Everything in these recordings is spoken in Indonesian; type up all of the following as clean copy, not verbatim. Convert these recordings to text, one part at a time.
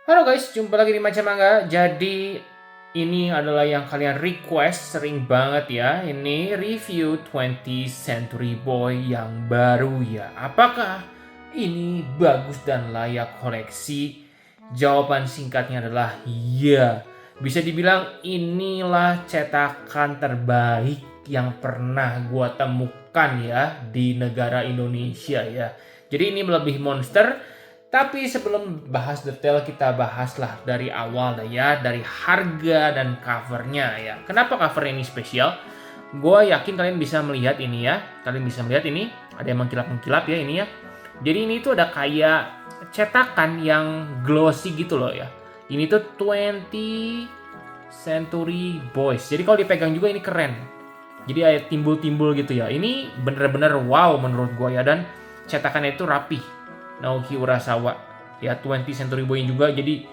Halo guys, jumpa lagi di Maca Mangga. Jadi ini adalah yang kalian request sering banget ya. Ini review 20th Century Boy yang baru ya. Apakah ini bagus dan layak koleksi? Jawaban singkatnya adalah iya. Bisa dibilang inilah cetakan terbaik yang pernah gua temukan ya di negara Indonesia ya. Jadi ini lebih monster. Tapi sebelum bahas detail, kita bahaslah dari awal ya, dari harga dan covernya ya. Kenapa cover ini spesial? Gue yakin kalian bisa melihat ini ya. Kalian bisa melihat ini, ada yang mengkilap-mengkilap ya ini ya. Jadi ini tuh ada kayak cetakan yang glossy gitu loh ya. Ini tuh 20 Century Boys. Jadi kalau dipegang juga ini keren. Jadi ada timbul-timbul gitu ya. Ini bener-bener wow menurut gue ya. Dan cetakannya itu rapi. Naoki Urasawa ya, 20 Century Boy juga, jadi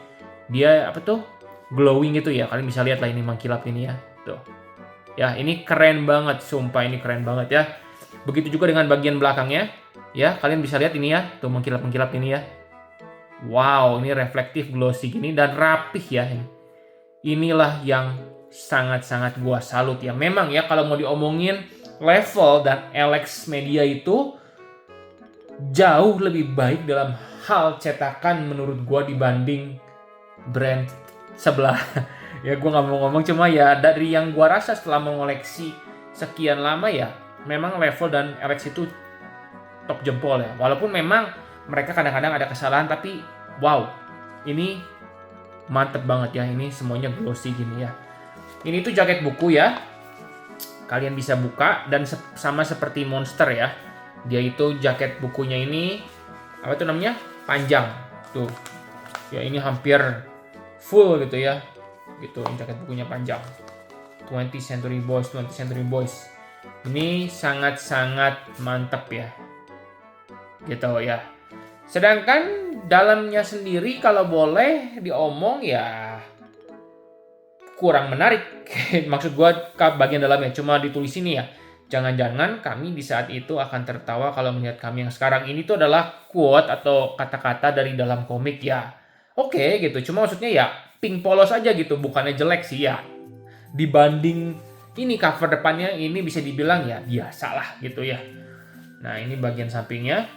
dia apa tuh glowing gitu ya. Kalian bisa lihat lah ini mengkilap ini ya tuh ya. Ini keren banget, sumpah ini keren banget ya. Begitu juga dengan bagian belakangnya ya, kalian bisa lihat ini ya tuh mengkilap ini ya. Wow, ini reflektif glossy gini dan rapih ya. Inilah yang sangat-sangat gua salut ya. Memang ya kalau mau diomongin level dan Alex Media itu jauh lebih baik dalam hal cetakan menurut gue dibanding brand sebelah. Ya gue nggak mau ngomong, cuma ya dari yang gue rasa setelah mengoleksi sekian lama ya, memang level dan Alex itu top jempol ya. Walaupun memang mereka kadang-kadang ada kesalahan, tapi wow, ini mantep banget ya. Ini semuanya glossy gini ya. Ini tuh jaket buku ya, kalian bisa buka dan sama seperti Monster ya. Dia itu jaket bukunya ini apa tuh namanya, panjang tuh ya. Ini hampir full gitu ya, gitu jaket bukunya panjang. 20 Century Boys ini sangat-sangat mantep ya gitu ya. Sedangkan dalamnya sendiri kalau boleh diomong ya kurang menarik. Maksud gua bagian dalamnya cuma ditulis ini ya, jangan-jangan kami di saat itu akan tertawa kalau melihat kami yang sekarang. Ini tuh adalah quote atau kata-kata dari dalam komik ya. Oke gitu, cuma maksudnya ya pink polos aja gitu, bukannya jelek sih ya. Dibanding ini cover depannya, ini bisa dibilang ya biasa lah gitu ya. Nah ini bagian sampingnya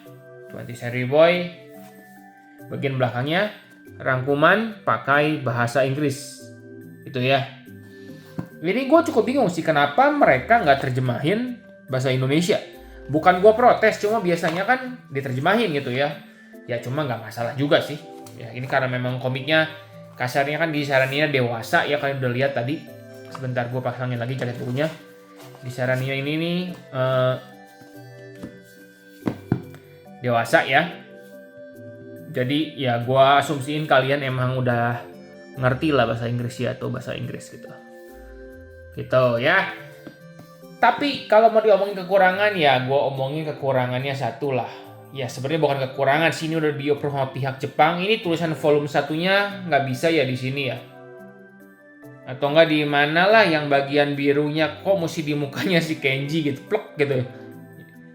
20 Century Boy. Bagian belakangnya rangkuman pakai bahasa Inggris itu ya. Jadi gue cukup bingung sih kenapa mereka nggak terjemahin bahasa Indonesia. Bukan gue protes, cuma biasanya kan diterjemahin gitu ya. Ya cuma nggak masalah juga sih. Ya ini karena memang komiknya kasarnya kan disaraninnya dewasa ya, kalian udah lihat tadi. Sebentar gue pasangin lagi jaket bukunya. Disaraninnya ini nih dewasa ya. Jadi ya gue asumsiin kalian emang udah ngerti lah bahasa Inggris ya, atau bahasa Inggris gitu. Gitu ya. Tapi kalau mau diomongin kekurangan ya gue omongin kekurangannya satu lah. Ya sebenarnya bukan kekurangan, sini udah di-approve sama pihak Jepang. Ini tulisan volume satunya nggak bisa ya di sini ya. Atau nggak di mana lah yang bagian birunya kok mesti di mukanya si Kenji gitu, plek gitu.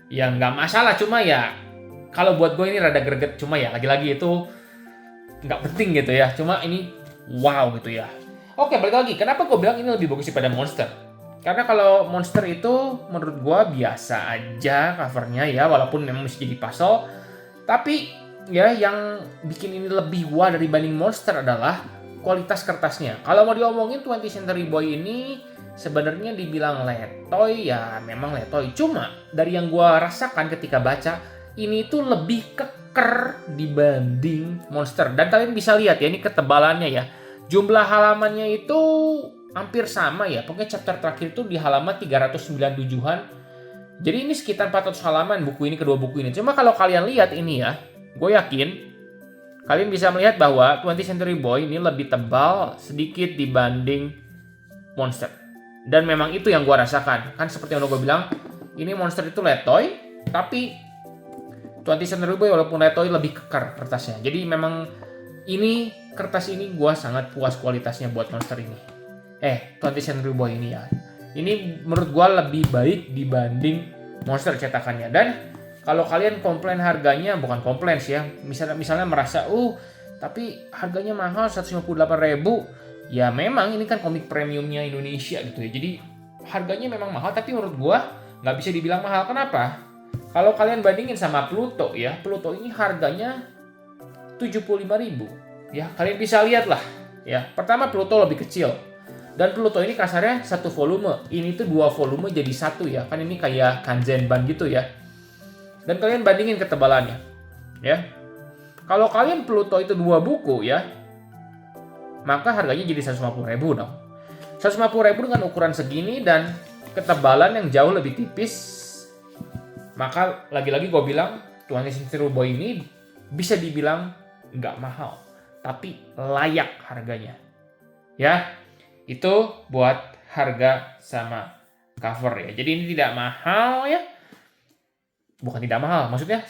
Ya nggak masalah, cuma ya kalau buat gue ini rada greget. Cuma ya lagi-lagi itu nggak penting gitu ya. Cuma ini wow gitu ya. Oke, balik lagi. Kenapa gue bilang ini lebih bagus daripada Monster? Karena kalau Monster itu menurut gue biasa aja covernya ya, walaupun memang mesti jadi puzzle. Tapi ya yang bikin ini lebih wah dibanding Monster adalah kualitas kertasnya. Kalau mau diomongin 20 Century Boy ini sebenarnya dibilang letoy ya, memang letoy. Cuma dari yang gue rasakan ketika baca, ini tuh lebih keker dibanding Monster. Dan kalian bisa lihat ya, ini ketebalannya ya. Jumlah halamannya itu hampir sama ya. Pokoknya chapter terakhir itu di halaman 397-an. Jadi ini sekitar 400 halaman buku ini, kedua buku ini. Cuma kalau kalian lihat ini ya, gue yakin kalian bisa melihat bahwa 20 Century Boy ini lebih tebal sedikit dibanding Monster. Dan memang itu yang gue rasakan. Kan seperti yang gue bilang, ini Monster itu letoy, tapi 20 Century Boy walaupun letoy lebih kekar kertasnya. Jadi memang ini kertas ini gue sangat puas kualitasnya buat Monster ini. 20 Century Boy ini ya. Ini menurut gue lebih baik dibanding Monster cetakannya. Dan kalau kalian komplain harganya, bukan komplain sih ya. Misalnya merasa tapi harganya mahal 158.000. Ya memang ini kan komik premiumnya Indonesia gitu ya. Jadi harganya memang mahal, tapi menurut gua nggak bisa dibilang mahal. Kenapa? Kalau kalian bandingin sama Pluto ya, Pluto ini harganya 75.000. Ya, kalian bisa lihat lah. Ya, pertama Pluto lebih kecil. Dan Pluto ini kasarnya satu volume. Ini tuh 2 volume jadi satu ya. Kan ini kayak Kanzenban gitu ya. Dan kalian bandingin ketebalannya. Ya. Kalau kalian Pluto itu 2 buku ya, maka harganya jadi 150.000 dong. 150.000 dengan ukuran segini dan ketebalan yang jauh lebih tipis. Maka lagi-lagi gue bilang 20th Century Boy ini bisa dibilang nggak mahal, tapi layak harganya. Ya, itu buat harga sama cover ya. Jadi ini tidak mahal ya. Bukan tidak mahal, maksudnya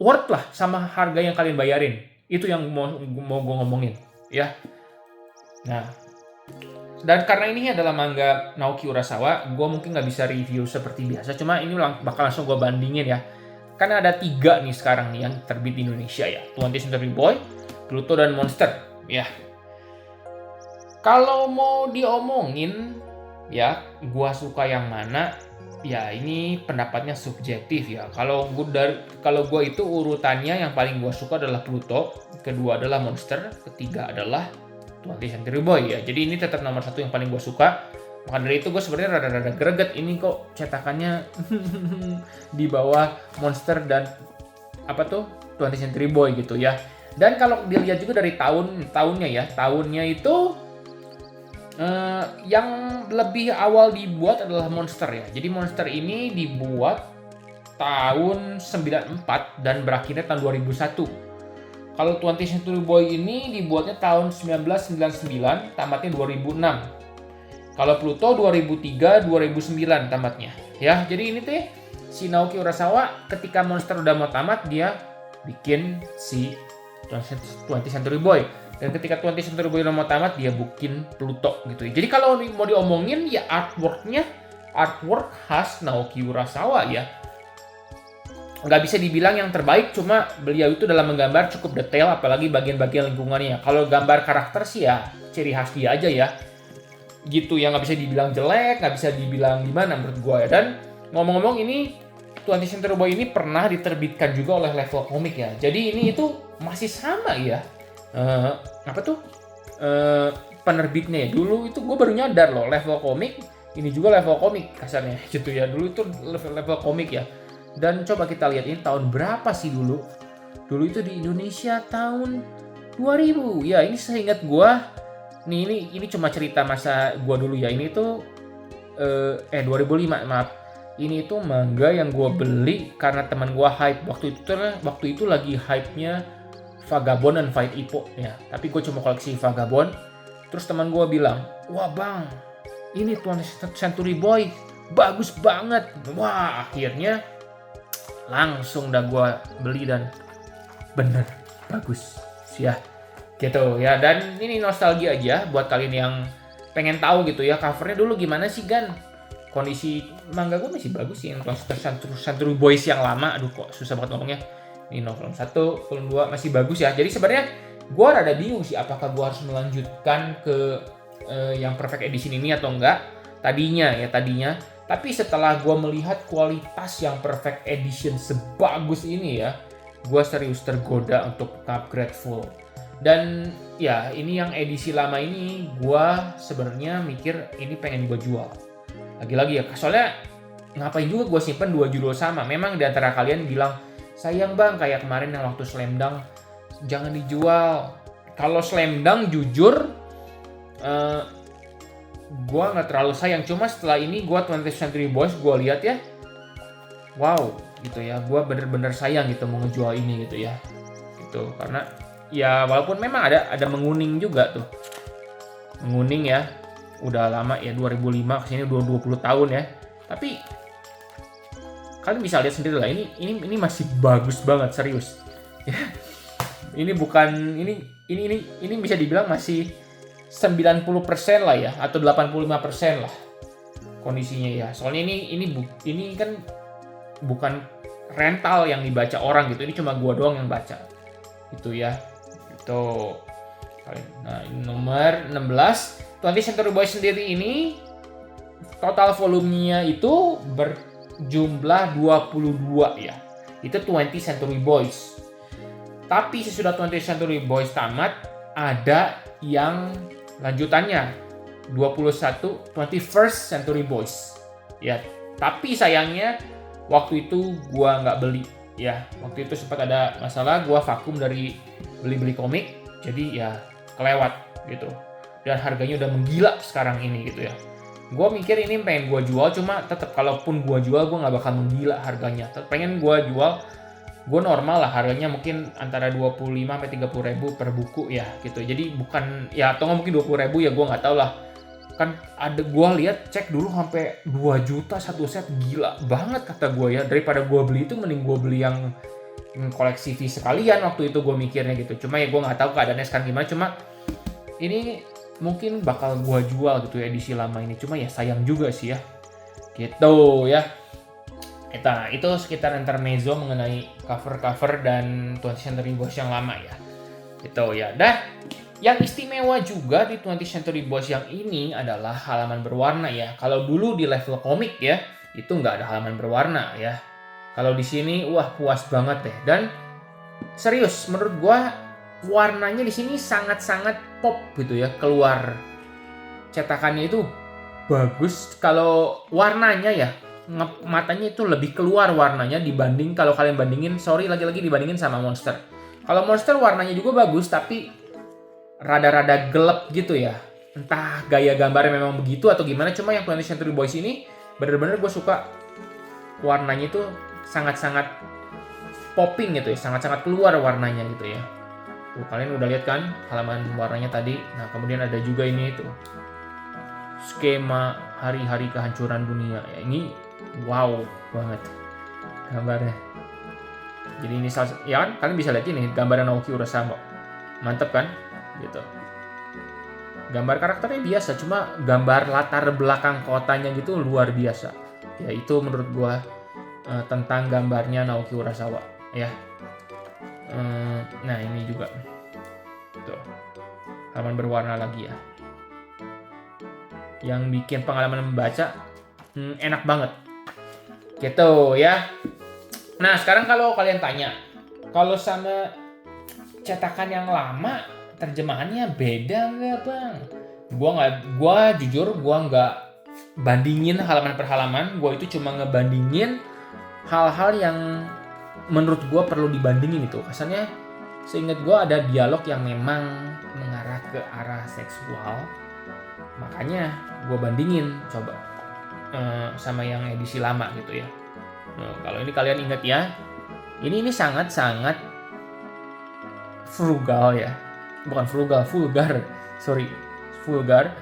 worth lah sama harga yang kalian bayarin. Itu yang mau gue ngomongin ya. Nah, dan karena ini adalah manga Naoki Urasawa, gue mungkin nggak bisa review seperti biasa. Cuma ini bakal langsung gue bandingin ya. Karena ada 3 nih sekarang nih yang terbit di Indonesia ya. 20th Century Boy, Pluto, dan Monster ya. Kalau mau diomongin ya, gue suka yang mana? Ya ini pendapatnya subjektif ya. Kalau gue itu urutannya yang paling gue suka adalah Pluto, kedua adalah Monster, ketiga adalah 20th Century Boy ya. Jadi ini tetap nomor 1 yang paling gue suka. Maka dari itu gue sebenarnya rada-rada greget ini kok cetakannya di bawah Monster dan 20th Century Boy gitu ya. Dan kalau dilihat juga dari tahunnya ya, tahunnya itu yang lebih awal dibuat adalah Monster ya. Jadi Monster ini dibuat tahun 94 dan berakhirnya tahun 2001. Kalau 20th Century Boy ini dibuatnya tahun 1999, tamatnya 2006. Kalau Pluto 2003-2009 tamatnya. Ya, jadi ini teh si Naoki Urasawa ketika Monster udah mau tamat dia bikin si 20th Century Boy. Dan ketika 20th Century Boy udah mau tamat dia bikin Pluto gitu. Jadi kalau mau diomongin ya artwork khas Naoki Urasawa ya. Nggak bisa dibilang yang terbaik, cuma beliau itu dalam menggambar cukup detail, apalagi bagian-bagian lingkungannya. Kalau gambar karakter sih ya ciri khas dia aja ya. Gitu ya, nggak bisa dibilang jelek, nggak bisa dibilang gimana menurut gue ya. Dan ngomong-ngomong ini 20th Century Boy ini pernah diterbitkan juga oleh Level Comic ya. Jadi ini itu masih sama ya. Penerbitnya ya. Dulu itu gue baru nyadar loh, Level Comic ini juga Level Comic kasarnya gitu ya. Dulu itu level Comic ya. Dan coba kita lihat ini tahun berapa sih dulu? Dulu itu di Indonesia tahun 2000. Ya, ini seingat gue. Nih ini cuma cerita masa gue dulu ya. Ini tuh 2005 maaf. Ini tuh manga yang gue beli karena teman gue hype waktu itu lagi hype-nya Vagabond dan Fight Ippo ya. Tapi gue cuma koleksi Vagabond. Terus teman gue bilang, "Wah, Bang, ini 20th Century Boy bagus banget." Wah, akhirnya langsung dah gue beli dan bener bagus ya gitu ya. Dan ini nostalgia aja buat kalian yang pengen tahu gitu ya covernya dulu gimana sih Gan. Kondisi manga gue masih bagus sih yang 20th Century Boys yang lama. Aduh kok susah banget ngomongnya. Ini volume 1, volume 2 masih bagus ya. Jadi sebenarnya gue rada bingung sih apakah gue harus melanjutkan ke yang Perfect Edition ini atau enggak. Tadinya. Tapi setelah gue melihat kualitas yang Perfect Edition sebagus ini ya, gue serius tergoda untuk upgrade full. Dan ya ini yang edisi lama ini gue sebenarnya mikir ini pengen gue jual. Lagi-lagi ya, soalnya ngapain juga gue simpen 2 judul sama. Memang di antara kalian bilang, sayang Bang kayak kemarin yang waktu Slam Dunk, jangan dijual. Kalau Slam Dunk jujur, gue nggak terlalu sayang, cuma setelah ini gue 20th Century Boys gue lihat ya, wow gitu ya, gue bener-bener sayang gitu mau ngejual ini gitu ya, gitu karena ya walaupun memang ada menguning juga tuh, menguning ya, udah lama ya 2005 kesini udah 20 tahun ya, tapi kalian bisa lihat sendiri lah ini masih bagus banget serius, ya. Ini bukan ini bisa dibilang masih 90% lah ya atau 85% lah kondisinya ya. Soalnya ini kan bukan rental yang dibaca orang gitu. Ini cuma gua doang yang baca. Itu ya. Itu. Nah, ini nomor 16. 20th Century Boys sendiri ini total volumenya itu berjumlah 22 ya. Itu 20th Century Boys. Tapi sesudah 20th Century Boys tamat, ada yang lanjutannya 21 21st Century Boys. Ya, tapi sayangnya waktu itu gua nggak beli ya. Waktu itu sempat ada masalah, gua vakum dari beli-beli komik. Jadi ya kelewat gitu. Dan harganya udah menggila sekarang ini gitu ya. Gue mikir ini pengen gue jual, cuma tetap kalaupun gue jual gue nggak bakal menggila harganya. Pengen gue jual, gue normal lah harganya mungkin antara 25-30 ribu per buku ya gitu. Jadi bukan ya atau mungkin 20 ribu ya gue nggak tahu lah. Kan ada gue lihat cek dulu sampai 2 juta satu set, gila banget kata gue ya. Daripada gue beli itu mending gue beli yang koleksi V sekalian waktu itu gue mikirnya gitu. Cuma ya gue nggak tahu keadaannya sekarang gimana. Cuma ini mungkin bakal gua jual gitu ya edisi lama ini, cuma ya sayang juga sih ya gitu ya. Nah, itu sekitar intermezzo mengenai cover-cover dan 20th Century Boys yang lama ya gitu ya. Dan yang istimewa juga di 20th Century Boys yang ini adalah halaman berwarna ya. Kalau dulu di level komik ya itu nggak ada halaman berwarna ya, kalau di sini wah puas banget deh. Dan serius menurut gua warnanya di sini sangat-sangat pop gitu ya, keluar cetakannya itu bagus. Kalau warnanya ya, matanya itu lebih keluar warnanya dibanding kalau kalian bandingin, lagi-lagi dibandingin sama Monster. Kalau Monster warnanya juga bagus tapi rada-rada gelap gitu ya. Entah gaya gambarnya memang begitu atau gimana, cuma yang 20th Century Boys ini bener-bener gue suka warnanya itu sangat-sangat popping gitu ya, sangat-sangat keluar warnanya gitu ya. Tuh, kalian udah lihat kan halaman warnanya tadi. Nah, kemudian ada juga ini tuh skema hari-hari kehancuran dunia. Ya, ini wow banget gambarnya. Jadi ini ya kan kalian bisa lihat ini gambarnya Naoki Urasawa. Mantep kan? Gitu. Gambar karakternya biasa, cuma gambar latar belakang kotanya gitu luar biasa. Ya itu menurut gua tentang gambarnya Naoki Urasawa ya. Nah ini juga tuh halaman berwarna lagi ya, yang bikin pengalaman membaca enak banget gitu ya. Nah sekarang kalau kalian tanya, kalau sama cetakan yang lama terjemahannya beda nggak bang? Gua jujur nggak bandingin halaman per halaman. Gua itu cuma ngebandingin hal-hal yang menurut gue perlu dibandingin itu. Kesannya seingat gue ada dialog yang memang mengarah ke arah seksual, makanya gue bandingin coba sama yang edisi lama gitu ya. Kalau ini kalian ingat ya, ini sangat-sangat frugal ya, bukan frugal, vulgar, vulgar.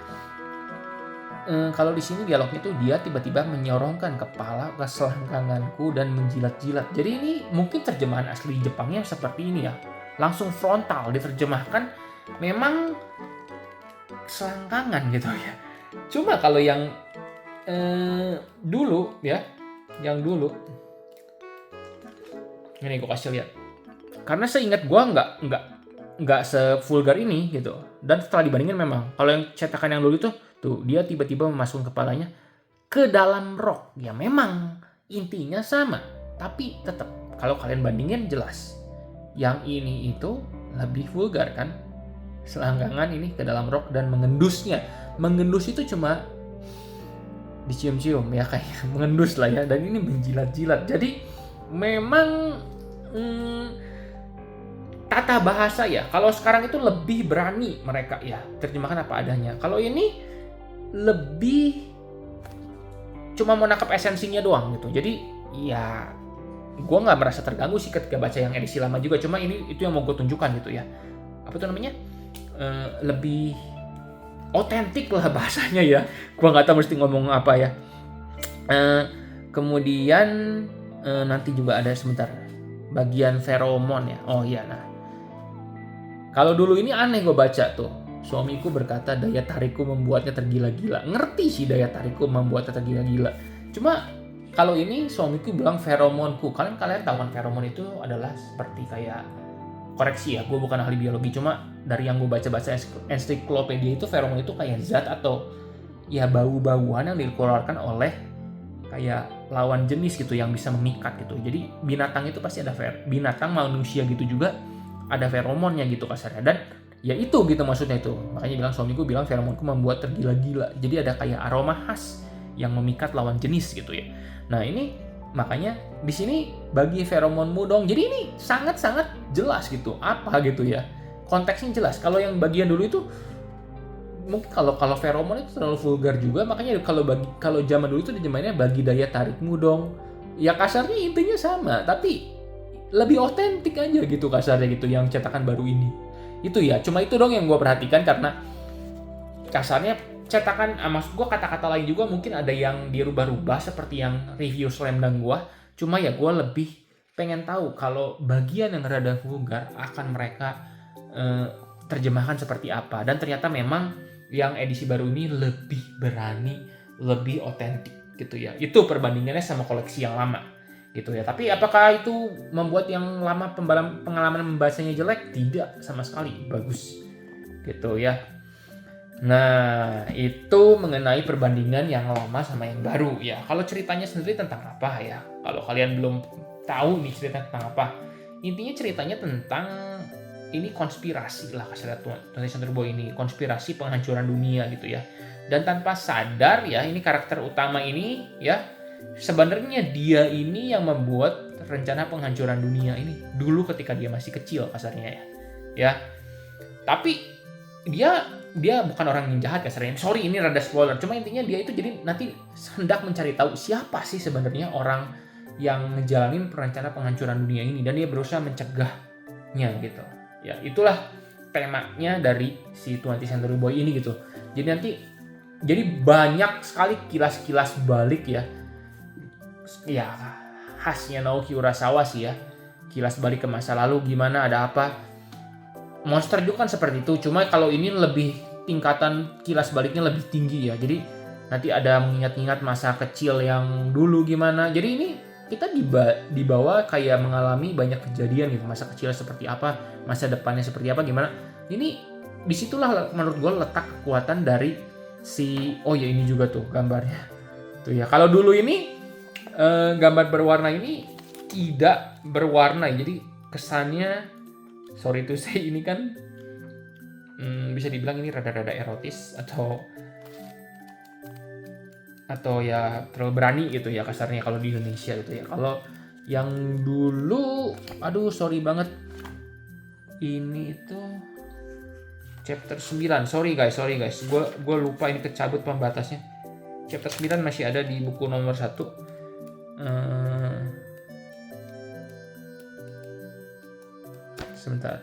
Kalau di sini dialognya itu dia tiba-tiba menyorongkan kepala ke selangkanganku dan menjilat-jilat. Jadi ini mungkin terjemahan asli Jepangnya seperti ini ya. Langsung frontal diterjemahkan, memang selangkangan gitu ya. Cuma kalau yang dulu ya, ini gue kasih lihat. Karena seingat gue nggak sevulgar ini gitu. Dan setelah dibandingin memang kalau yang cetakan yang dulu tuh dia tiba-tiba memasukkan kepalanya ke dalam rok. Ya memang intinya sama, tapi tetap kalau kalian bandingin jelas yang ini itu lebih vulgar kan. Selangkangan ini ke dalam rok dan mengendusnya. Mengendus itu cuma dicium-cium ya, kayak mengendus lah ya, dan ini menjilat-jilat. Jadi memang tata bahasa ya, kalau sekarang itu lebih berani mereka ya terjemahkan apa adanya. Kalau ini lebih cuma mau nangkep esensinya doang gitu. Jadi ya gue nggak merasa terganggu sih ketika baca yang edisi lama juga. Cuma ini itu yang mau gue tunjukkan gitu ya. Apa tuh namanya? Lebih otentik lah bahasanya ya. Gue nggak tahu mesti ngomong apa ya. Kemudian nanti juga ada sebentar bagian feromon ya. Oh iya, nah kalau dulu ini aneh gue baca tuh. Suamiku berkata daya tarikku membuatnya tergila-gila. Ngerti sih daya tarikku membuatnya tergila-gila. Cuma kalau ini suamiku bilang feromonku. Kalian tahu kan feromon itu adalah seperti kayak koreksi ya, gue bukan ahli biologi, cuma dari yang gue baca-baca ensiklopedia itu feromon itu kayak zat atau ya bau-bauan yang dikeluarkan oleh kayak lawan jenis gitu yang bisa memikat gitu. Jadi binatang itu pasti ada binatang, manusia gitu juga ada feromonnya gitu kasarnya. Dan ya itu gitu maksudnya itu. Makanya bilang suamiku bilang feromonku membuat tergila-gila. Jadi ada kayak aroma khas yang memikat lawan jenis gitu ya. Nah ini makanya di sini bagi feromonmu dong. Jadi ini sangat-sangat jelas gitu apa gitu ya. Konteksnya jelas. Kalau yang bagian dulu itu mungkin kalau feromon itu terlalu vulgar juga, makanya kalau zaman dulu itu dijemainnya bagi daya tarikmu dong. Ya kasarnya intinya sama, tapi lebih otentik aja gitu kasarnya gitu yang cetakan baru ini. Itu ya, cuma itu dong yang gue perhatikan karena kasarnya cetakan, maksud gue kata-kata lain juga mungkin ada yang dirubah-rubah seperti yang review Slam Dunk gue. Cuma ya gue lebih pengen tahu kalau bagian yang rada vulgar akan mereka terjemahkan seperti apa. Dan ternyata memang yang edisi baru ini lebih berani, lebih otentik gitu ya. Itu perbandingannya sama koleksi yang lama gitu ya. Tapi apakah itu membuat yang lama pengalaman membacanya jelek? Tidak, sama sekali bagus gitu ya. Nah, itu mengenai perbandingan yang lama sama yang baru ya. Kalau ceritanya sendiri tentang apa ya? Kalau kalian belum tahu nih cerita tentang apa, intinya ceritanya tentang ini konspirasi lah kasarnya 20th Century Boy ini, konspirasi penghancuran dunia gitu ya. Dan tanpa sadar ya, ini karakter utama ini ya, sebenarnya dia ini yang membuat rencana penghancuran dunia ini dulu ketika dia masih kecil kasarnya ya. Ya. Tapi dia bukan orang yang jahat kasarnya. Sorry ini rada spoiler. Cuma intinya dia itu jadi nanti hendak mencari tahu siapa sih sebenarnya orang yang ngejalanin rencana penghancuran dunia ini dan dia berusaha mencegahnya gitu. Ya itulah temanya dari si 20th Century Boy ini gitu. Jadi banyak sekali kilas-kilas balik ya. Ya khasnya Naoki Urasawa sih ya. Kilas balik ke masa lalu gimana, ada apa. Monster juga kan seperti itu, cuma kalau ini lebih tingkatan kilas baliknya lebih tinggi ya. Jadi nanti ada mengingat-ingat masa kecil yang dulu gimana. Jadi ini kita dibawa kayak mengalami banyak kejadian gitu. Masa kecil seperti apa, masa depannya seperti apa, gimana. Ini disitulah menurut gue letak kekuatan dari oh ya ini juga tuh gambarnya. Tuh ya, kalau dulu ini gambar berwarna ini tidak berwarna. Jadi kesannya sorry to say ini kan bisa dibilang ini rada-rada erotis atau ya terlalu berani gitu ya kasarnya kalau di Indonesia gitu ya. Kalau yang dulu aduh sorry banget, ini itu chapter 9. Sorry guys. Gue lupa ini kecabut pembatasnya. Chapter 9 masih ada di buku nomor 1. Sebentar.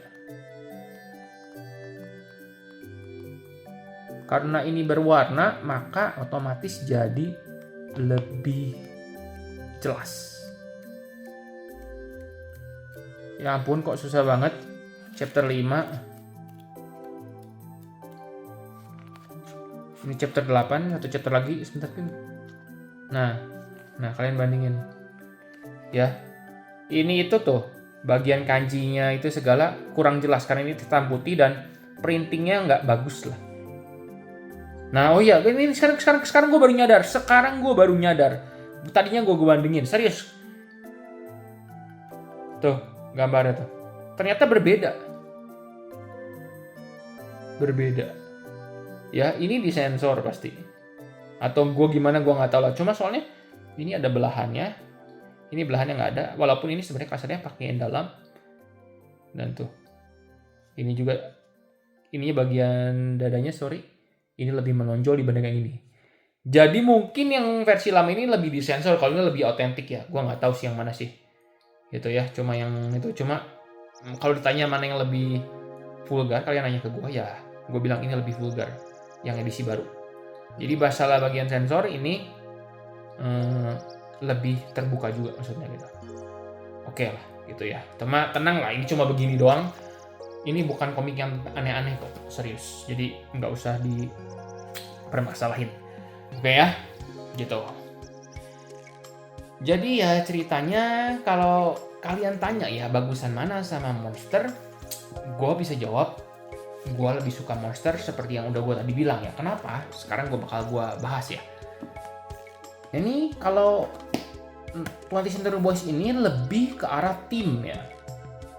Karena ini berwarna, maka otomatis jadi lebih jelas. Ya ampun kok susah banget. Chapter 5. Ini chapter 8, satu chapter lagi sebentar kan. Nah kalian bandingin. Ya. Ini itu tuh bagian kanjinya itu segala kurang jelas karena ini hitam putih dan printingnya nggak bagus lah. Nah oh iya ini sekarang gue baru nyadar. Tadinya gue bandingin serius. Tuh gambarnya tuh ternyata berbeda. Ya ini disensor pasti. Atau gue gimana gue nggak tahu lah. Cuma soalnya ini ada belahannya. Ini belahannya nggak ada, walaupun ini sebenarnya kasarnya pakaian dalam. Dan tuh, ini juga, ininya bagian dadanya ini lebih menonjol dibanding yang ini. Jadi mungkin yang versi lama ini lebih disensor, kalau ini lebih otentik ya. Gua nggak tahu sih yang mana sih, gitu ya. Cuma kalau ditanya mana yang lebih vulgar, kalian nanya ke gue ya, gue bilang ini lebih vulgar, yang edisi baru. Jadi masalah bagian sensor ini lebih terbuka juga maksudnya gitu. Oke lah gitu ya. Tenang lah, ini cuma begini doang. Ini bukan komik yang aneh-aneh kok, serius. Jadi nggak usah dipermasalahin. Oke ya, gitu. Jadi ya ceritanya kalau kalian tanya ya bagusan mana sama Monster, gue bisa jawab, gue lebih suka monster seperti yang udah gue tadi bilang ya. Kenapa? Sekarang gue bahas ya. Ini kalau 20th Century Boys ini lebih ke arah tim ya.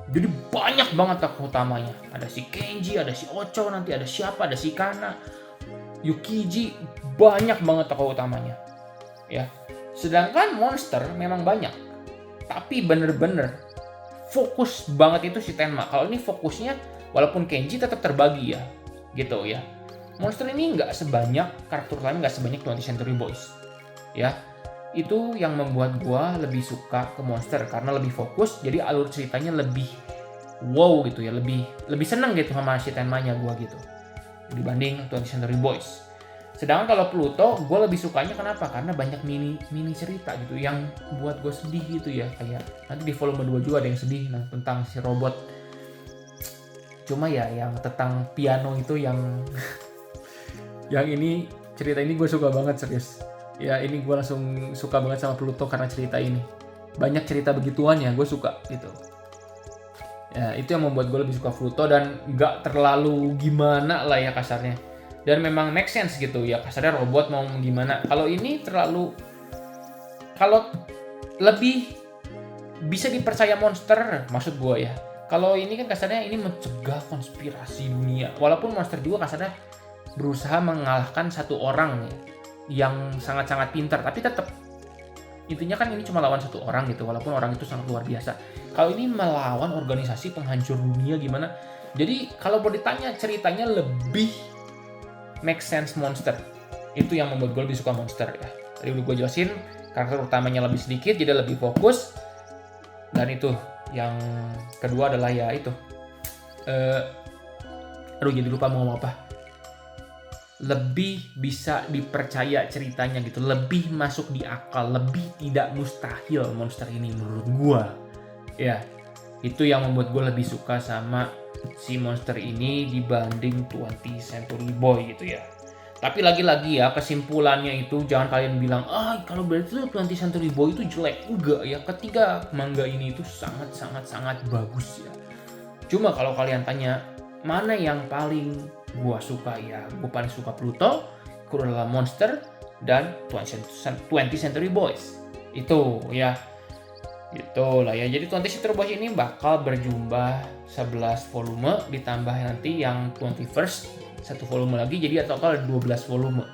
Jadi banyak banget tokoh utamanya. Ada si Kenji, ada si Ocho, nanti ada siapa, ada si Kana, Yukiji, banyak banget tokoh utamanya. Ya. Sedangkan monster memang banyak. Tapi bener-bener fokus banget itu si Tenma. Kalau ini fokusnya walaupun Kenji tetap terbagi ya. Gitu ya. Monster ini nggak sebanyak, karakter utamanya nggak sebanyak 20th Century Boys. Ya. Itu yang membuat gua lebih suka ke monster karena lebih fokus, jadi alur ceritanya lebih wow gitu ya, lebih seneng gitu sama si Tenmanya gua gitu dibanding 20th Century Boys. Sedangkan kalau Pluto gua lebih sukanya kenapa? Karena banyak mini cerita gitu yang buat gua sedih gitu ya, kayak nanti di volume 2 juga ada yang sedih tentang si robot. Cuma ya yang tentang piano itu yang yang ini cerita ini gue suka banget serius. Ya ini gue langsung suka banget sama Pluto karena cerita ini. Banyak cerita begituan ya gue suka gitu. Ya itu yang membuat gue lebih suka Pluto dan gak terlalu gimana lah ya kasarnya. Dan memang make sense gitu ya, kasarnya robot mau gimana. Kalau ini terlalu, kalau lebih bisa dipercaya monster maksud gue ya. Kalau ini kan kasarnya ini mencegah konspirasi dunia. Walaupun monster juga kasarnya berusaha mengalahkan satu orang ya, yang sangat-sangat pintar, tapi tetap intinya kan ini cuma lawan satu orang gitu, walaupun orang itu sangat luar biasa. Kalau ini melawan organisasi penghancur dunia gimana, jadi kalau mau ditanya ceritanya lebih make sense monster. Itu yang membuat gue lebih suka monster ya. Tadi udah gue jelasin, karakter utamanya lebih sedikit jadi lebih fokus. Dan itu yang kedua adalah ya itu jadi lupa mau ngomong apa, lebih bisa dipercaya ceritanya gitu, lebih masuk di akal, lebih tidak mustahil monster ini menurut gua. Ya, itu yang membuat gua lebih suka sama si monster ini dibanding 20th Century Boy gitu ya. Tapi lagi-lagi ya, kesimpulannya itu jangan kalian bilang, kalau berarti 20th Century Boy itu jelek. Enggak ya, ketiga manga ini itu sangat bagus ya. Cuma kalau kalian tanya, mana yang paling gua suka ya, gua paling suka Pluto, Cruella Monster, dan 20th Century Boys. Itu ya, itulah ya. Jadi 20th Century Boys ini bakal berjumlah 11 volume, ditambah nanti yang 21st satu volume lagi, jadi total 12 volume.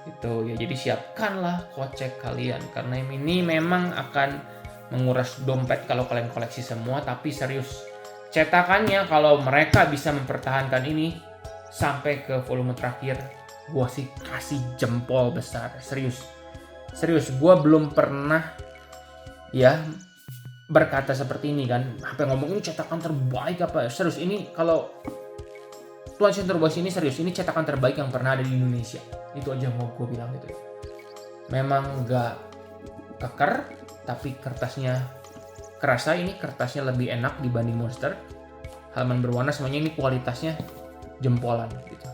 Itu ya, jadi siapkanlah kocek kalian karena ini memang akan menguras dompet kalau kalian koleksi semua. Tapi serius, cetakannya kalau mereka bisa mempertahankan ini sampai ke volume terakhir, gue sih kasih jempol besar. Serius, gue belum pernah ya berkata seperti ini kan, apa ngomong ini cetakan terbaik apa. Serius, ini kalau 20th Century Boys ini serius, ini cetakan terbaik yang pernah ada di Indonesia. Itu aja mau gue bilang gitu. Memang gak keker, tapi kertasnya kerasa, ini kertasnya lebih enak dibanding Monster. Halaman berwarna semuanya ini kualitasnya jempolan gitu.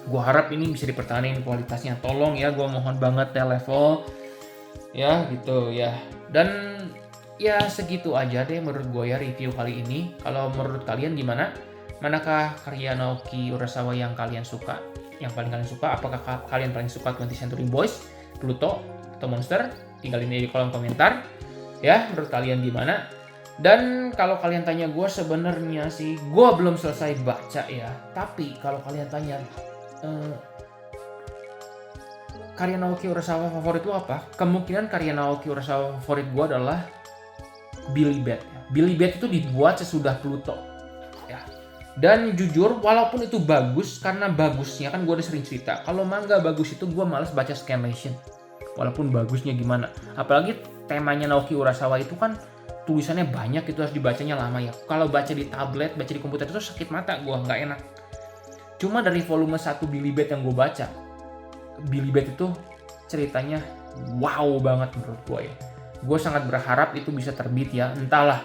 Gue harap ini bisa dipertahankan kualitasnya. Tolong ya, gue mohon banget ya level ya gitu ya. Dan ya segitu aja deh menurut gue ya review kali ini. Kalau menurut kalian gimana? Manakah karya Naoki Urasawa yang kalian suka? Yang paling kalian suka? Apakah kalian paling suka 20th Century Boys, Pluto, atau Monster? Tinggalin di kolom komentar. Ya, menurut kalian gimana? Dan kalau kalian tanya gue, sebenarnya sih gue belum selesai baca ya. Tapi kalau kalian tanya karya Naoki Urasawa favorit lo apa? Kemungkinan karya Naoki Urasawa favorit gue adalah Billy Bat. Billy Bat itu dibuat sesudah Pluto. Dan jujur, walaupun itu bagus, karena bagusnya kan gue udah sering cerita, kalau manga bagus itu gue males baca scanlation. Walaupun bagusnya gimana. Apalagi temanya Naoki Urasawa itu kan tulisannya banyak, itu harus dibacanya lama ya. Kalau baca di tablet, baca di komputer itu sakit mata gue, nggak enak. Cuma dari volume 1 Billy Bat yang gue baca, Billy Bat itu ceritanya wow banget menurut gue ya. Gue sangat berharap itu bisa terbit ya, entahlah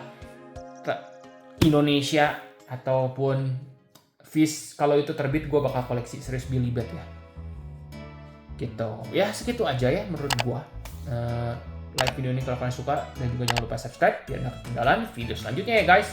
Indonesia ataupun Viz, kalau itu terbit gue bakal koleksi serius Billy Bat ya. Gitu. Ya segitu aja ya menurut gue. Like video ini kalau kalian suka dan juga jangan lupa subscribe biar gak ketinggalan video selanjutnya ya guys.